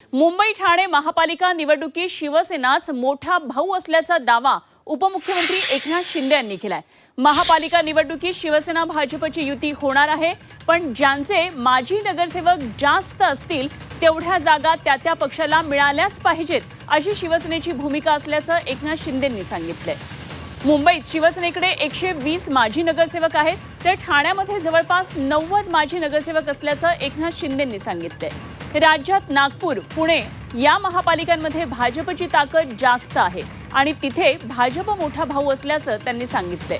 मुंबई ठाणे महापालिका निवडणुकीत शिवसेनाच मोठा भाऊ असल्याचा दावा उपमुख्यमंत्री एकनाथ शिंदे यांनी केलाय। महापालिका निवडणुकीत शिवसेना भाजपची युती होणार आहे, पण ज्यांचे माजी नगरसेवक जास्त असतील तेवढ्या जागा त्या पक्षाला मिळाल्याच पाहिजेत अशी शिवसेनेची भूमिका असल्याचं एकनाथ शिंदेंनी सांगितलंय। मुंबईत शिवसेनेकडे 120 माजी नगरसेवक आहेत, तर ठाण्यामध्ये जवळपास 90 माजी नगरसेवक असल्याचं एकनाथ शिंदेंनी सांगितलंय। राज्यात नागपूर, पुणे या महापालिकांमध्ये भाजपची ताकद जास्त आहे आणि तिथे भाजप मोठा भाऊ असल्याचं त्यांनी सांगितलंय।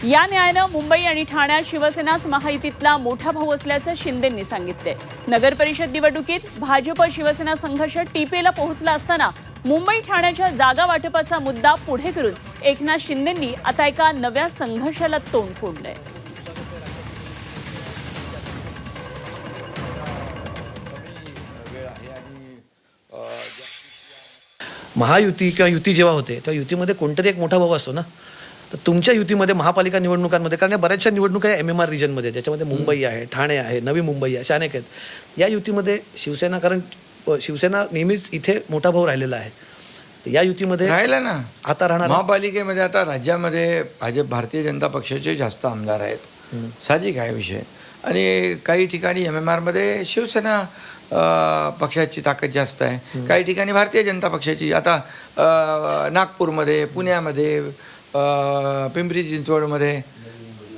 या न्यायानं मुंबई आणि ठाण्यात शिवसेनाच महायुतीतला मोठा भाऊ असल्याचं शिंदेंनी सांगितलंय। नगर परिषद निवडणुकीत भाजप शिवसेना संघर्ष टीपेला पोहोचला असताना मुंबई ठाण्याच्या जागा वाटपाचा मुद्दा पुढे करून एकनाथ शिंदेंनी आता एका नव्या संघर्षाला तोंड फोडलंय। महायुती किंवा युती जेव्हा होते तेव्हा युतीमध्ये कोणतरी एक मोठा भाऊ असतो ना। तर तुमच्या युतीमध्ये महापालिका निवडणुकांमध्ये, कारण या बऱ्याचशा निवडणुका MMR रिजनमध्ये, ज्याच्यामध्ये मुंबई आहे, ठाणे आहे, नवी मुंबई आहे, अशा अनेक आहेत। या युतीमध्ये शिवसेना, कारण शिवसेना नेहमीच इथे मोठा भाऊ राहिलेला आहे, तर या युतीमध्ये राहिला ना आता राहणार महापालिकेमध्ये। आता राज्यामध्ये भारतीय जनता पक्षाचे जास्त आमदार आहेत, साहजिक आहे विषय। आणि काही ठिकाणी MMR मध्ये शिवसेना पक्षाची ताकद जास्त आहे, काही ठिकाणी भारतीय जनता पक्षाची। आता नागपूरमध्ये, पुण्यामध्ये, पिंपरी चिंचवडमध्ये,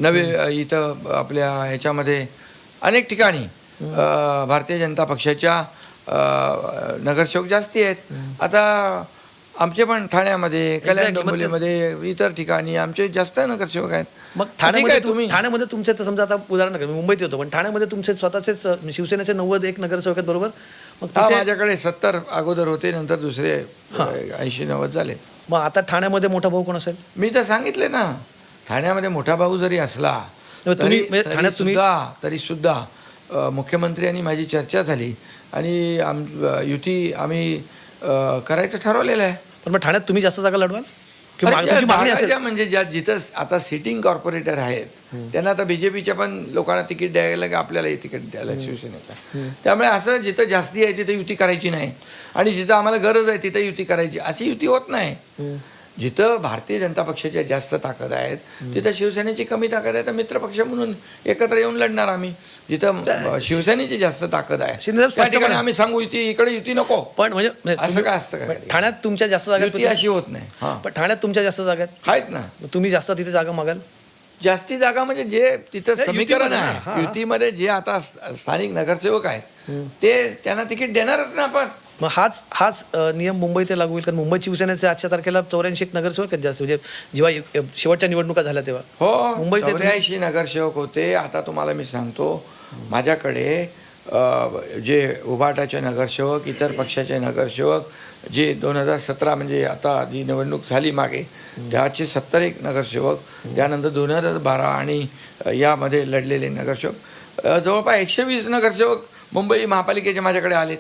नवी इथं आपल्या ह्याच्यामध्ये अनेक ठिकाणी भारतीय जनता पक्षाच्या नगरसेवक जास्ती आहेत। आता आमचे पण ठाण्यामध्ये, कल्याण डोंबिवलीमध्ये, इतर ठिकाणी आमचे जास्त नगरसेवक आहेत। मग ठाण्यामध्ये तुमचे, तर समजा आता उदाहरण नका, मुंबईत होतो, पण ठाण्यामध्ये तुमचे स्वतःचेच शिवसेनेचे 91 नगरसेवक आहेत, बरोबर? मग माझ्याकडे 70 अगोदर होते, नंतर दुसरे 80-90 झाले। मग आता ठाण्यामध्ये मोठा भाऊ कोण असेल? मी तर सांगितले ना, ठाण्यामध्ये मोठा भाऊ जरी असला तरी सुद्धा मुख्यमंत्र्यांनी माझी चर्चा झाली आणि युती आम्ही करायचं ठरवलेलं आहे। पण मग ठाण्यात तुम्ही जास्त जागा लढवाल? म्हणजे जिथं आता सिटिंग कॉर्पोरेटर आहेत त्यांना आता बीजेपीच्या पण लोकांना तिकीट द्यायला की आपल्यालाही तिकीट द्यायला शिवसेनेचा। त्यामुळे असं जिथं जास्ती आहे तिथं युती करायची नाही, आणि जिथं आम्हाला गरज आहे तिथं युती करायची, अशी युती होत नाही। जिथं भारतीय जनता पक्षाच्या जास्त ताकद आहेत तिथं शिवसेनेची कमी ताकद आहे, तर मित्रपक्ष म्हणून एकत्र येऊन लढणार आम्ही। जिथं शिवसेनेची जास्त ताकद आहे त्या ठिकाणी आम्ही सांगू इकडे युती नको, पण म्हणजे असं काय असतं का? ठाण्यात तुमच्या जास्त जागा अशी होत नाही। पण ठाण्यात तुमच्या जास्त जागा आहेत ना, तुम्ही जास्त तिथे जागा मागाल? जास्ती जागा म्हणजे जे तिथं समीकरण आहे युतीमध्ये, जे आता स्थानिक नगरसेवक आहेत ते त्यांना तिकीट देणारच ना आपण। मग हाच नियम मुंबईत लागू होईल? कारण मुंबई शिवसेनेचे आजच्या तारखेला 84 नगरसेवक जास्त, म्हणजे जेव्हा शेवटच्या निवडणुका झाल्या तेव्हा हो मुंबईत 84 नगरसेवक होते। आता तुम्हाला मी सांगतो, माझ्याकडे जे उभाटाचे नगरसेवक, इतर पक्षाचे नगरसेवक, जे 2017 म्हणजे आता जी निवडणूक झाली मागे, त्याचे 71 नगरसेवक, त्यानंतर 2012 आणि यामध्ये लढलेले नगरसेवक, जवळपास 120 नगरसेवक मुंबई महापालिकेचे माझ्याकडे आलेत।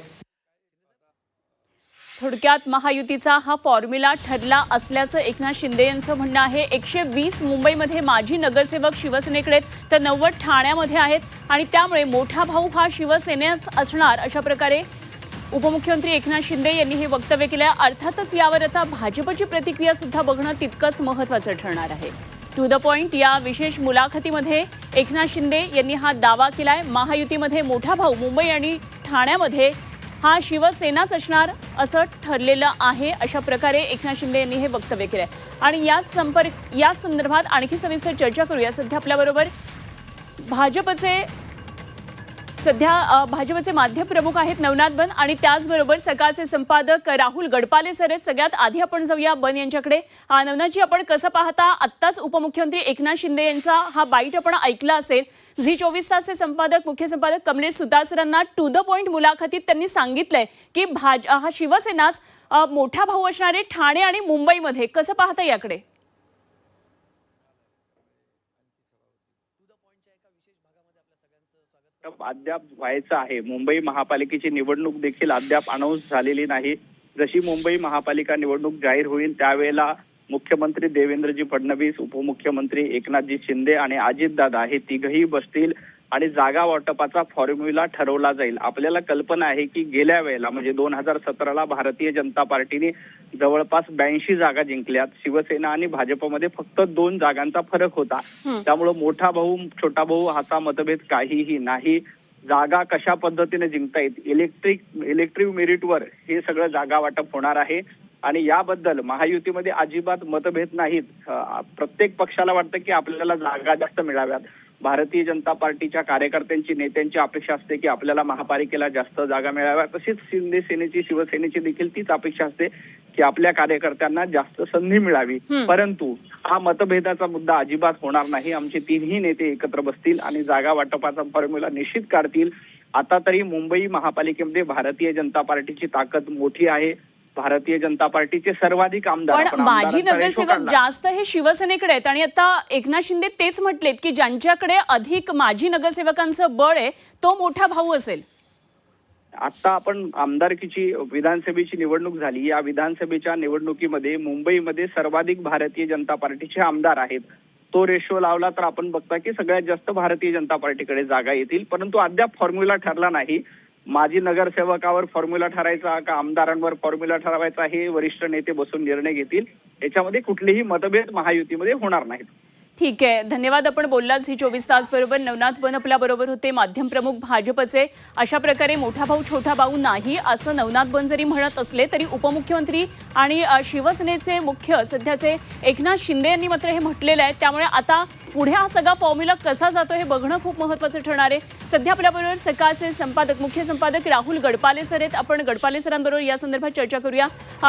थोडक्यात महायुतीचा हा फॉर्म्युला ठरला असल्याचं एकनाथ शिंदे यांचं म्हणणं आहे। 120 मुंबईमध्ये माजी नगरसेवक शिवसेनेकडे आहेत, तर 90 ठाण्यामध्ये आहेत, आणि त्यामुळे मोठा भाऊ हा शिवसेनेच असणार, अशा प्रकारे उपमुख्यमंत्री एकनाथ शिंदे यांनी हे वक्तव्य केलं आहे। अर्थातच यावर आता भाजपची प्रतिक्रिया सुद्धा बघणं तितकंच महत्त्वाचं ठरणार आहे। टू द पॉइंट या विशेष मुलाखतीमध्ये एकनाथ शिंदे यांनी हा दावा केलाय। महायुतीमध्ये मोठा भाऊ मुंबई आणि ठाण्यामध्ये हा शिवसेनाच असणार असं ठरलेलं आहे, अशा प्रकारे एकनाथ शिंदे यांनी हे वक्तव्य केलंय। आणि या संदर्भात आणखी सविस्तर चर्चा करूया। सध्या आपल्याबरोबर भाजपचे माध्यम प्रमुख आहेत नवनाथ बन, आणि त्याचबरोबर सकाळचे संपादक राहुल गडपाले सर आहेत। सगळ्यात आधी आपण जाऊया बन यांच्याकडे। नवनाथजी, आपण कसं पाहता, आत्ताच उपमुख्यमंत्री एकनाथ शिंदे यांचा हा बाईट आपण ऐकला असेल। झी 24 तासचे संपादक, मुख्य संपादक कमलेश सुतारसरांना टू द पॉइंट मुलाखतीत त्यांनी सांगितलंय की हा शिवसेनाच मोठा भाऊ असणार आहे ठाणे आणि मुंबईमध्ये। कसं पाहता याकडे? अद्याप व्हायचं आहे। मुंबई महापालिकेची निवडणूक देखील अद्याप अनाऊन्स झालेली नाही। जशी मुंबई महापालिका निवडणूक जाहीर होईल त्यावेळेला मुख्यमंत्री देवेंद्रजी फडणवीस, उपमुख्यमंत्री एकनाथजी शिंदे आणि अजितदादा हे तिघही बसतील आणि जागा वाटपाचा फॉर्म्युला ठरवला जाईल. आपल्याला कल्पना आहे की गेल्या वेळेला म्हणजे 2017ला भारतीय जनता पार्टीने जवळपास 82 जागा जिंकल्यात. शिवसेना आणि भाजपमध्ये फक्त 2 जागांचा फरक होता. त्यामुळे मोठा भाऊ छोटा भाऊ असा मतभेद काहीही नाही. जागा कशा पद्धतीने जिंकता येईल, इलेक्ट्रिक मेरिटवर हे सगळं जागा वाटप होणार आहे. आणि याबद्दल महायुतीमध्ये अजिबात मतभेद नाहीत. प्रत्येक पक्षाला वाटतं की आपल्याला जागा जास्त मिळाव्यात. भारतीय जनता पार्टीच्या कार्यकर्त्यांची नेत्यांची अपेक्षा असते की आपल्याला महापालिकेला जास्त जागा मिळाव्या. तशीच शिंदे सेनेची शिवसेनेची देखील तीच अपेक्षा असते की आपल्या कार्यकर्त्यांना जास्त संधी मिळावी. परंतु हा मतभेदाचा मुद्दा अजिबात होणार नाही. आमचे तिन्ही नेते एकत्र बसतील आणि जागा वाटपाचा फॉर्म्युला निश्चित काढतील. आता तरी मुंबई महापालिकेमध्ये भारतीय जनता पार्टीची ताकद मोठी आहे. भारतीय जनता पार्टीचे सर्वाधिक आमदार पण माजी नगरसेवक जास्त हे शिवसेनेकडे आहेत आणि आता एकनाथ शिंदे तेच म्हटलेत की ज्यांच्याकडे अधिक माजी नगरसेवकांचं बळ आहे तो मोठा भाऊ असेल. आता आपण आमदारकीची विधानसभेची निवडणूक झाली. या विधानसभेच्या निवडणुकीमध्ये मुंबईमध्ये सर्वाधिक भारतीय जनता पार्टीचे आमदार आहेत. तो रेशो लावला तर आपण बघता की सगळ्यात जास्त भारतीय जनता पार्टीकडे जागा येतील. परंतु अद्याप फॉर्म्युला ठरला नाही. माजी नगरसेवकावर फॉर्म्युला ठरायचा का आमदारांवर फॉर्म्युला ठरवायचा हे वरिष्ठ नेते बसून निर्णय घेतील. याच्यामध्ये कुठलेही मतभेद महायुतीमध्ये होणार नाहीत. ठीक आहे, धन्यवाद. आपण बोललाच ही 24 तास बरोबर. नवनाथ बन आपल्या बरोबर होते, माध्यम प्रमुख भाजपचे. अशा प्रकारे मोठा भाऊ छोटा भाऊ नाही असं नवनाथ बन जरी म्हणत असले तरी उपमुख्यमंत्री आणि शिवसेनेचे मुख्य सध्याचे एकनाथ शिंदे यांनी मात्र हे म्हटलेलं आहे. त्यामुळे आता पुढे हा सगळा फॉर्म्युला कसा जातो हे बघणं खूप महत्त्वाचं ठरणार आहे. सध्या आपल्याबरोबर सकाळचे संपादक मुख्य संपादक राहुल गडपाले सर आहेत. आपण गडपाले सरांबरोबर या संदर्भात चर्चा करूया.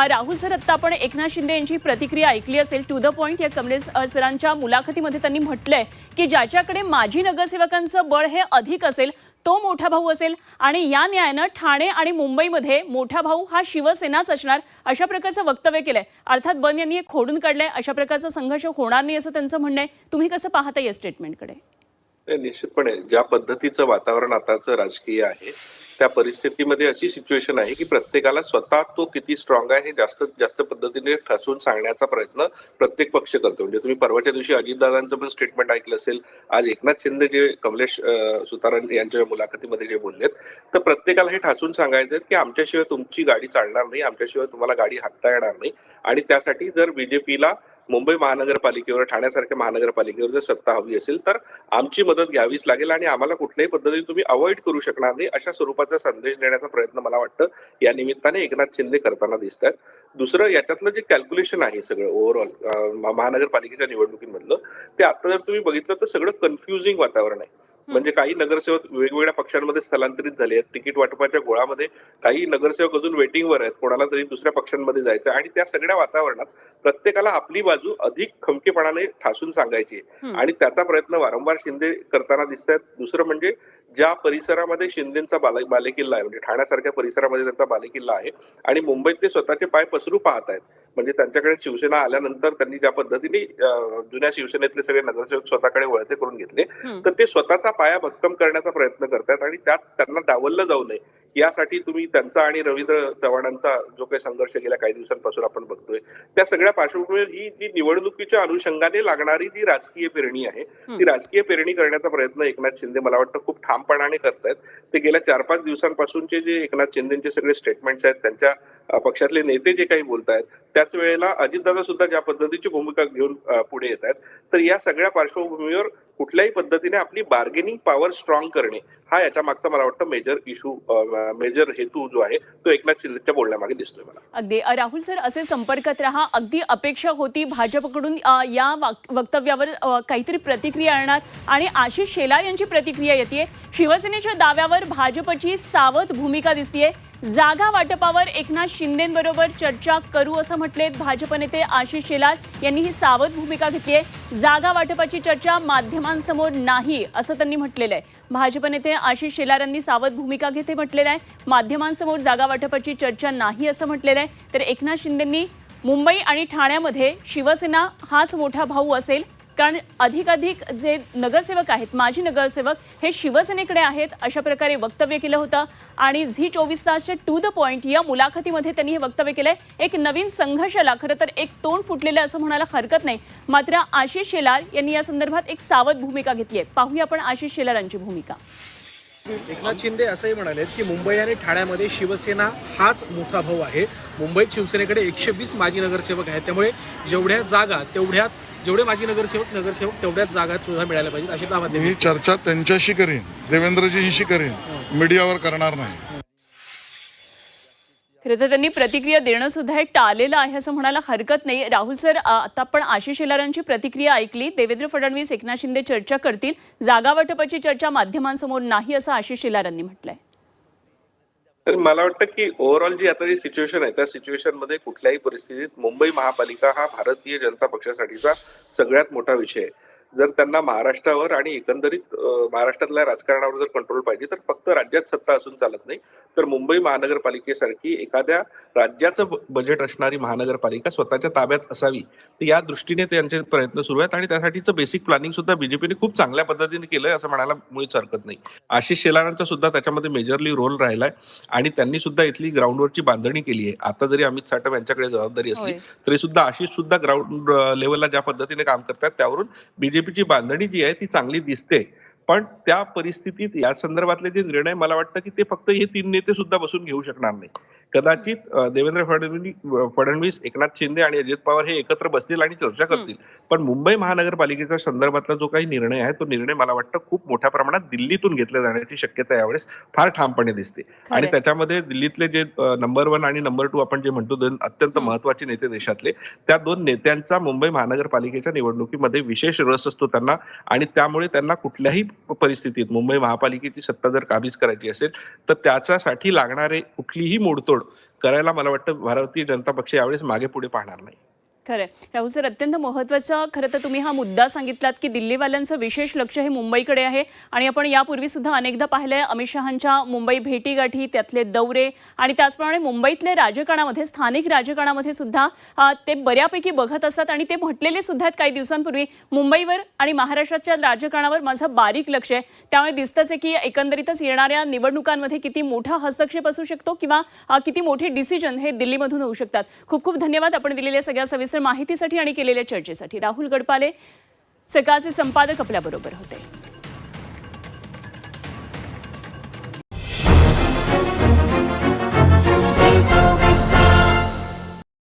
राहुल सर, आता आपण एकनाथ शिंदे यांची प्रतिक्रिया ऐकली असेल. टू द पॉइंट या कमलेश सरांच्या मुलाखतीमध्ये त्यांनी म्हटलंय की ज्याच्याकडे माजी नगरसेवकांचं बळ हे अधिक असेल तो मोठा भाऊ असेल आणि या न्यायानं ठाणे आणि मुंबईमध्ये मोठा भाऊ हा शिवसेनाच असणार अशा प्रकारचं वक्तव्य केलंय. अर्थात बन यांनी हे खोडून काढलंय. अशा प्रकारचा संघर्ष होणार नाही असं त्यांचं म्हणणं आहे. तुम्ही कसं पाहता या स्टेटमेंटकडे? निश्चितपणे ज्या पद्धतीचं वातावरण आताचं राजकीय आहे त्या परिस्थितीमध्ये अशी सिच्युएशन आहे की प्रत्येकाला स्वतः तो किती स्ट्रॉंग आहे हे जास्त जास्त पद्धतीने ठसून सांगण्याचा प्रयत्न प्रत्येक पक्ष करतो. म्हणजे तुम्ही परवाच्या दिवशी अजितदादांचं पण स्टेटमेंट ऐकलं असेल. आज एकनाथ शिंदे जे कमलेश सुतारन यांच्या मुलाखतीमध्ये जे बोललेत तर प्रत्येकाला हे ठासून सांगायचं की आमच्याशिवाय तुमची गाडी चालणार नाही, आमच्याशिवाय तुम्हाला गाडी हाकता येणार नाही. आणि त्यासाठी जर बीजेपीला मुंबई महानगरपालिकेवर ठाण्यासारख्या महानगरपालिकेवर जर सत्ता हवी असेल तर आमची मदत घ्यावीच लागेल आणि आम्हाला कुठल्याही पद्धतीने तुम्ही अवॉइड करू शकणार नाही अशा स्वरूपाचा संदेश देण्याचा प्रयत्न मला वाटतं या निमित्ताने एकनाथ शिंदे करताना दिसत आहेत. दुसरं याच्यातलं जे कॅल्क्युलेशन आहे सगळं ओव्हरऑल महानगरपालिकेच्या निवडणुकीमधलं ते आता जर तुम्ही बघितलं तर सगळं कन्फ्युजिंग वातावरण आहे. म्हणजे काही नगरसेवक वेगवेगळ्या पक्षांमध्ये स्थलांतरित झाले आहेत. तिकीट वाटपाच्या गोळामध्ये काही नगरसेवक अजून वेटिंगवर आहेत, कोणाला तरी दुसऱ्या पक्षांमध्ये जायचं आणि त्या सगळ्या वातावरणात प्रत्येकाला आपली बाजू अधिक खमकेपणाने ठासून सांगायची आणि त्याचा प्रयत्न वारंवार शिंदे करताना दिसत आहेत. दुसरं म्हणजे ज्या परिसरामध्ये शिंदेचा बालेकिल्ला आहे म्हणजे ठाण्यासारख्या परिसरामध्ये त्यांचा बालेकिल्ला आहे आणि मुंबईत ते स्वतःचे पाय पसरू पाहत आहेत. म्हणजे त्यांच्याकडे शिवसेना आल्यानंतर त्यांनी ज्या पद्धतीने जुन्या शिवसेनेतले सगळे नगरसेवक स्वतःकडे वळते करून घेतले तर ते स्वतःचा पाया भक्कम करण्याचा प्रयत्न करतात आणि त्यात त्यांना डावललं जाऊ नये यासाठी तुम्ही त्यांचा आणि रवींद्र चव्हाणांचा जो काही संघर्ष गेल्या काही दिवसांपासून आपण बघतोय त्या सगळ्या पार्श्वभूमीवर ही जी निवडणुकीच्या अनुषंगाने लागणारी जी राजकीय पेरणी आहे ती राजकीय पेरणी करण्याचा प्रयत्न एकनाथ शिंदे मला वाटतं खूप ठामपणाने करतायत. ते गेल्या 4-5 दिवसांपासूनचे जे एकनाथ शिंदेचे सगळे स्टेटमेंट्स आहेत त्यांच्या पक्षातले नेते जे काही बोलतायत त्याच वेळेला अजितदादा सुद्धा ज्या पद्धतीची भूमिका घेऊन पुढे येत आहेत तर या सगळ्या पार्श्वभूमीवर कुठल्याही पद्धतीने आपली बार्गेनिंग पॉवर स्ट्रॉंग करणे हा याच्या मागचा मला वाटतं मेजर हेतू जो आहे तो एकनाथ शिंदेच्या बोलण्यामागे दिसतोय मला. अगदी राहुल सर, असे संपर्कात राहा. अगदी अपेक्षा होती भाजपकडून या वक्तव्यावर काहीतरी प्रतिक्रिया येणार आणि आशिष शेलार यांची प्रतिक्रिया येते. शिवसेनेच्या दाव्यावर भाजपची सावध भूमिका दिसतेय. जागा वाटपावर एकनाथ शिंदेंबरोबर चर्चा करू असं म्हटले भाजप नेते आशिष शेलार यांनी ही सावध भूमिका घेतली आहे. जागा वाटपाची चर्चा माध्यमांसमोर नाही असं त्यांनी म्हटलेलं आहे. भाजप नेते आशिष शेलार यांनी सावध भूमिका घेते म्हटलेलं आहे. माध्यमांसमोर जागा वाटपाची चर्चा नाही असं म्हटलेलं आहे. तर एकनाथ शिंदेंनी मुंबई आणि ठाण्यामध्ये शिवसेना हाच मोठा भाऊ असेल कारण अधिकाधिक जे नगरसेवक आहेत, माजी नगरसेवक हे शिवसेनेकडे आहेत अशा प्रकारे वक्तव्य केलं होतं आणि झी 24 तासच्या टू द पॉइंट या मुलाखतीमध्ये त्यांनी हे वक्तव्य केलंय. एक नवीन संघर्षाला खरं तर एक तोंड फुटलेलं असं म्हणायला हरकत नाही. मात्र आशिष शेलार यांनी या संदर्भात एक सावध भूमिका घेतली आहे. पाहूया आपण आशिष शेलारांची भूमिका. एकनाथ शिंदे असंही म्हणाले की मुंबई आणि ठाण्यामध्ये शिवसेना हाच मोठा भाऊ आहे. मुंबईत शिवसेनेकडे 120 माजी नगरसेवक आहेत, त्यामुळे जेवढ्या जागा तेवढ्याच जेवढे माजी नगरसेवक तेवढ्याच जागा सुद्धा मिळायला पाहिजेत अशी दावा ही चर्चा त्यांच्याशी करीन, देवेंद्रजींशी करीन, मीडियावर करणार नाही. खरं तर त्यांनी प्रतिक्रिया देणं सुद्धा हे टाळलेलं आहे असं म्हणायला हरकत नाही. राहुल सर, आता आपण आशिष शेलारांची प्रतिक्रिया ऐकली. देवेंद्र फडणवीस एकनाथ शिंदे चर्चा करतील, जागा वाटपाची चर्चा माध्यमांसमोर नाही असं आशिष शेलारांनी म्हटलंय. तर मला वाटतं की ओव्हरऑल जी आता जी सिच्युएशन आहे त्या सिच्युएशन मध्ये कुठल्याही परिस्थितीत मुंबई महापालिका हा भारतीय जनता पक्षासाठीचा सगळ्यात मोठा विषय आहे. जर त्यांना महाराष्ट्रावर आणि एकंदरीत महाराष्ट्रातल्या राजकारणावर जर कंट्रोल पाहिजे तर फक्त राज्यात सत्ता असून चालत नाही, तर मुंबई महानगरपालिकेसारखी एखाद्या राज्याचं बजेट असणारी महानगरपालिका स्वतःच्या ताब्यात असावी. तर या दृष्टीने त्यांचे प्रयत्न सुरू आहेत आणि त्यासाठीचं बेसिक प्लॅनिंग सुद्धा बीजेपीने खूप चांगल्या पद्धतीने केलंय असं म्हणायला मुळीच हरकत नाही. आशिष शेलारांचा सुद्धा त्याच्यामध्ये मेजरली रोल राहिलाय आणि त्यांनी सुद्धा इथली ग्राउंडवरची बांधणी केली आहे. आता जरी अमित साटम यांच्याकडे जबाबदारी असली तरी सुद्धा आशिष सुद्धा ग्राउंड लेवलला ज्या पद्धतीने काम करतात त्यावरून बीजेपीची बांधणी जी आहे ती चांगली दिसते. पण त्या परिस्थितीत या संदर्भातले जे निर्णय मला वाटतं की ते फक्त हे 3 नेते सुद्धा बसून घेऊ शकणार नाही. कदाचित देवेंद्र फडणवीस, एकनाथ शिंदे आणि अजित पवार हे एकत्र बसतील आणि चर्चा करतील. पण मुंबई महानगरपालिकेच्या संदर्भातला जो काही निर्णय आहे तो निर्णय मला वाटतं खूप मोठ्या प्रमाणात दिल्लीतून घेतला जाण्याची शक्यता यावेळेस फार ठामपणे दिसते. आणि त्याच्यामध्ये दिल्लीतले जे नंबर 1 आणि नंबर 2 आपण जे म्हणतो दोन अत्यंत महत्वाचे नेते देशातले, त्या 2 नेत्यांचा मुंबई महानगरपालिकेच्या निवडणुकीमध्ये विशेष रस असतो त्यांना आणि त्यामुळे त्यांना कुठल्याही परिस्थितीत मुंबई महापालिकेची सत्ता जर काबीज करायची असेल तर त्याच्यासाठी लागणारे कुठलीही मोडतोड करायला मला वाटतं भारतीय जनता पक्ष यावेळेस मागे पुढे पाहणार नाही. खरं राहुल सर, अत्यंत महत्त्वाचा खरं तर तुम्ही हा मुद्दा सांगितलात की दिल्लीवाल्यांचं विशेष लक्ष हे मुंबईकडे आहे आणि आपण यापूर्वी सुद्धा अनेकदा पाहिलंय अमित शहांच्या मुंबई भेटीगाठी, त्यातले दौरे आणि त्याचप्रमाणे मुंबईतले राजकारणामध्ये, स्थानिक राजकारणामध्ये सुद्धा ते बऱ्यापैकी बघत असतात आणि ते म्हटलेले सुद्धा आहेत काही दिवसांपूर्वी, मुंबईवर आणि महाराष्ट्राच्या राजकारणावर माझं बारीक लक्ष आहे. त्यामुळे दिसतंच आहे की एकंदरीतच येणाऱ्या निवडणुकांमध्ये किती मोठा हस्तक्षेप असू शकतो किंवा किती मोठे डिसिजन हे दिल्लीमधून होऊ शकतात. खूप खूप धन्यवाद आपण दिलेल्या सगळ्या सविस्तर माहितीसाठी आणि केलेल्या चर्चेसाठी. राहुल गडपाले, सकाळचे संपादक, आपल्याबरोबर होते.